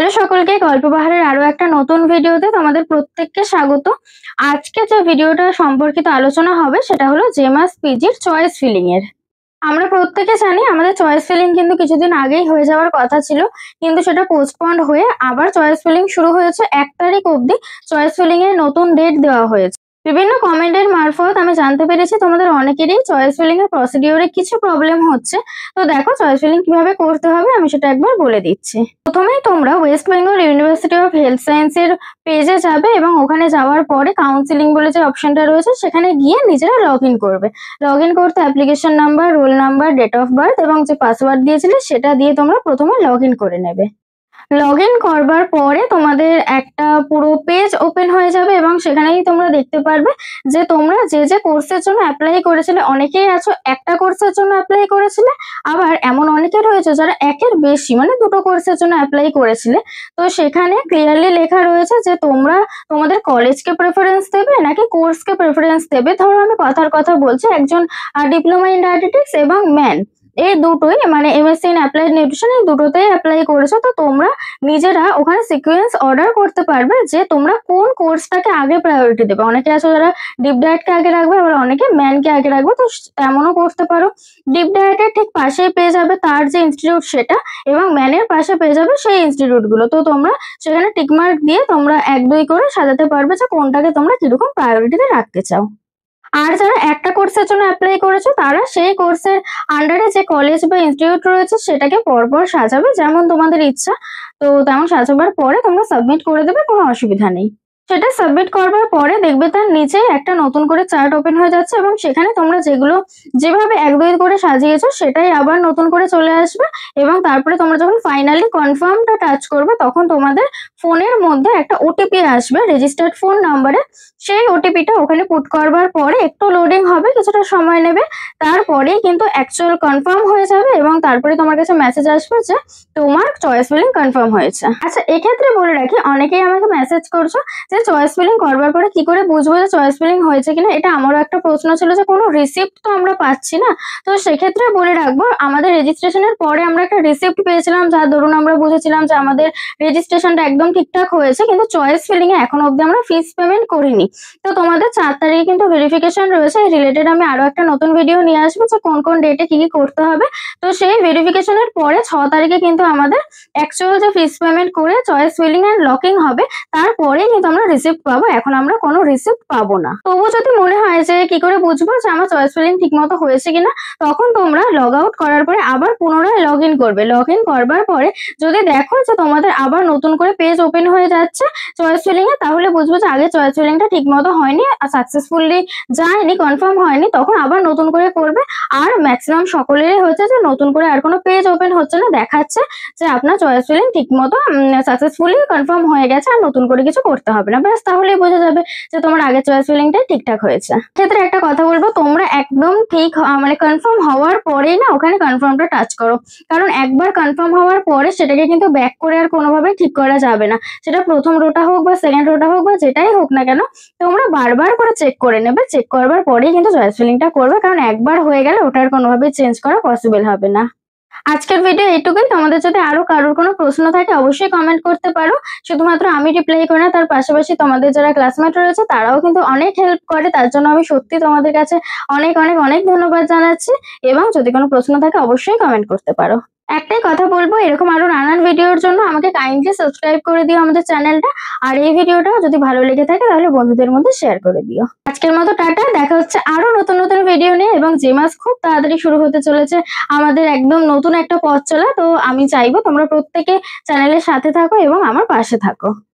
Hello সকলকে, গল্পবাহারের আরো একটা নতুন ভিডিওতে তোমাদের প্রত্যেককে স্বাগত। আজকে যে ভিডিওটা সম্পর্কিত আলোচনা হবে সেটা হলো জেমাস পিজির চয়েস ফিলিং এর। আমরা প্রত্যেকে জানি আমাদের চয়েস ফিলিং কিন্তু কিছুদিন আগেই হয়ে যাওয়ার কথা ছিল, কিন্তু সেটা পোস্টপন্ড হয়ে আবার চয়েস ফিলিং শুরু হয়েছে। 1 তারিখ অবধি চয়েস ফিলিং এর নতুন ডেট দেওয়া হয়েছে। বিভিন্ন কমেন্টের মারফত আমি জানতে পেরেছি তোমাদের অনেকেরই চয়েস ফিলিং এর প্রসিডিওরে কিছু প্রবলেম হচ্ছে। তো দেখো চয়েস ফিলিং কিভাবে করতে হবে আমি সেটা একবার বলে দিচ্ছি। প্রথমেই তোমরা West Bengal university of health সায়েন্সের পেজে যাবে এবং ওখানে যাওয়ার পরে কাউন্সিলিং বলে যে অপশনটা রয়েছে সেখানে গিয়ে নিজেরা লগ ইন করবে। লগ ইন করতে application number, roll number, date of birth এবং যে পাসওয়ার্ড দিয়েছিলে সেটা দিয়ে তোমরা প্রথমে লগ ইন করে নেবে। লগ ইন করবার পরে তোমাদের একটা পুরো পেজ ওপেন হয়ে যাবে এবং সেখানেই তোমরা দেখতে পারবে যে তোমরা যে যে কোর্সের জন্য অ্যাপ্লাই করেছিলে, অনেকেই আছো একটা কোর্সের জন্য অ্যাপ্লাই করেছিলে, আবার এমন অনেকে রয়েছে যারা একের বেশি মানে দুটো কোর্সের জন্য অ্যাপ্লাই করেছিলে। তো সেখানে ক্লিয়ারলি লেখা রয়েছে যে তোমরা তোমাদের কলেজকে প্রেফারেন্স দেবে নাকি কোর্সকে প্রেফারেন্স দেবে। ধরো আমি কথার কথা বলছি, একজন ডিপ্লোমা ইন ডায়েটেটিক্স এবং ম্যান এই দুটোই মানে এমএসসি ইন অ্যাপ্লাইড নিউট্রিশন এই দুটোতেই অ্যাপ্লাই করেছো। তো তোমরা নিজেরা ওখানে সিকোয়েন্স অর্ডার করতে পারবে যে তোমরা কোন কোর্সটাকে আগে প্রায়োরিটি দেবে। অনেকে আছে যারা ডিপ ডায়েটকে আগে রাখবে, আবার অনেকে ম্যানকে আগে রাখবে। তো এমনও করতে পারো ডিপ ডায়েটের ঠিক পাশেই পেয়ে যাবে তার যে ইনস্টিটিউট সেটা, এবং ম্যানের পাশে পেয়ে যাবে সেই ইনস্টিটিউটগুলো। তো তোমরা সেখানে টিকমার্ক দিয়ে তোমরা 1-2 করে সাজাতে পারবে যে কোনটাকে তোমরা কিরকম প্রায়োরিটিতে রাখতে চাও। আর যারা একটা কোর্সের জন্য অ্যাপ্লাই করেছো তারা সেই কোর্সের আন্ডারে যে কলেজ বা ইনস্টিটিউট রয়েছে সেটাকে পরপর সাজাবে যেমন তোমাদের ইচ্ছা। তো তেমন সাজাবার পরে তোমরা সাবমিট করে দেবে, কোনো অসুবিধা নেই। সেটা সাবমিট করবার পরে দেখবে তার নিচেই একটা নতুন করে চার্ট ওপেন হয়ে যাচ্ছে এবং সেখানে তোমরা যেগুলো যেভাবে 1-2 করে সাজিয়েছো সেটাই আবার নতুন করে চলে আসবে। এবং তারপরে তোমরা যখন ফাইনালি কনফার্মটা টাচ করবে তখন তোমাদের ফোনের মধ্যে একটা ওটিপি আসবে রেজিস্টার্ড ফোন নাম্বারে। সেই ওটিপিটা ওখানে পুট করবার পরে একটু লোডিং হবে, কিছুটা সময় নেবে, তারপরেই কিন্তু অ্যাকচুয়াল কনফার্ম হয়ে যাবে এবং তারপরে তোমার কাছে মেসেজ আসবে যে তোমার চয়েস ফিলিং কনফার্ম হয়েছে। আচ্ছা, এক্ষেত্রে বলে রাখি অনেকেই আমাকে মেসেজ করছো যে চয়েস ফিলিং করবার পরে কি করে বুঝবো যে চয়েস ফিলিং হয়েছে কিনা। এটা আমারও একটা প্রশ্ন ছিল যে কোনো রিসিপ্ট তো আমরা পাচ্ছি না। তো সেক্ষেত্রে বলে রাখবো আমাদের রেজিস্ট্রেশনের পরে আমরা একটা রিসিপ্ট পেয়েছিলাম, যার দরুন আমরা বুঝেছিলাম যে আমাদের রেজিস্ট্রেশনটা একদম ঠিকঠাক হয়েছে, কিন্তু চয়েস ফিলিং এ এখন অব্দি আমরা ফিস পেমেন্ট করিনি। তো তোমাদের 4 তারিখে কিন্তু ভেরিফিকেশন রয়েছে। এই রিলেটেড আমি আরো একটা নতুন ভিডিও নিয়ে আসবো যে কোন কোন ডেটে কি কি করতে হবে। তো সেই ভেরিফিকেশনের পরে 6 তারিখে কিন্তু আমাদের অ্যাকচুয়াল যে ফিস পেমেন্ট করে চয়েস ফিলিং এন্ড লকিং হবে, তারপরেই কিন্তু আমরা রিসিপ্ট পাবো। এখন আমরা কোনো রিসিপ্ট পাবো না। তবু যদি মনে হয় যে কি করে বুঝবো যে আমার চয়েস ফিলিং ঠিক মতো হয়েছে কিনা, তখন তোমরা লগ আউট করার পরে আবার পুনরায় লগ ইন করবে। লগ ইন করবার পরে যদি দেখো যে তোমাদের আবার নতুন করে পেজ ওপেন হয়ে যাচ্ছে চয়েস ফিলিং এ, তাহলে বুঝবো যে আগে চয়েস ফিলিংটা ঠিক মতো হয়নি, সাকসেসফুলি যায়নি, কনফার্ম হয়নি, তখন আবার নতুন করে করবে। আর ম্যাক্সিমাম সকলেরই হচ্ছে যে নতুন করে আর কোনো পেজ ওপেন হচ্ছে না, দেখাচ্ছে যে আপনার চয়েস ফিলিং ঠিক মতো সাকসেসফুলি কনফার্ম হয়ে গেছে, আর নতুন করে কিছু করতে হবে না। ব্যাস, তাহলেই বোঝা যাবে যে তোমার আগে চয়েস ফিলিংটাই ঠিকঠাক হয়েছে। ক্ষেত্রে একটা কথা বলবো, তোমরা একদম ঠিক মানে কনফার্ম হওয়ার পরেই না ওখানে কনফার্মটা টাচ করো। কারণ একবার কনফার্ম হওয়ার পরে সেটাকে কিন্তু ব্যাক করে আর কোনোভাবে ঠিক করা যাবে না। সেটা প্রথম রোটা হোক বা সেকেন্ড রোটা হোক বা যেটাই হোক না কেন, তোমরা বারবার করে চেক করে নেবে। চেক করবার পরেই কিন্তু চয়েস ফিলিংটা করবে, কারণ একবার হয়ে গেলে ওটার কোনোভাবেই চেঞ্জ করা পসিবল হবে না। আজকের ভিডিও এইটুকুই। তোমাদের যদি আরো কারোর কোনো প্রশ্ন থাকে অবশ্যই কমেন্ট করতে পারো। শুধুমাত্র আমি রিপ্লাই করি না, তার পাশাপাশি তোমাদের যারা ক্লাসমেট রয়েছে তারাও কিন্তু অনেক হেল্প করে। তার জন্য আমি সত্যি তোমাদের কাছে অনেক অনেক অনেক ধন্যবাদ জানাচ্ছি। এবং যদি কোনো প্রশ্ন থাকে অবশ্যই কমেন্ট করতে পারো। একটাই কথা বলবো, এরকম আরো নানান ভিডিওর জন্য আমাকে কাইন্ডলি সাবস্ক্রাইব করে দিও আমাদের চ্যানেলটা। আর এই ভিডিওটা যদি ভালো লেগে থাকে তাহলে বন্ধুদের মধ্যে শেয়ার করে দিও। আজকের মতো টাটা, দেখা হচ্ছে আরো নতুন নতুন ভিডিও নিয়ে। এবং যে মাস খুব তাড়াতাড়ি শুরু হতে চলেছে আমাদের একদম নতুন একটা পথ চলা। তো আমি চাইবো তোমরা প্রত্যেকে চ্যানেলের সাথে থাকো এবং আমার পাশে থাকো।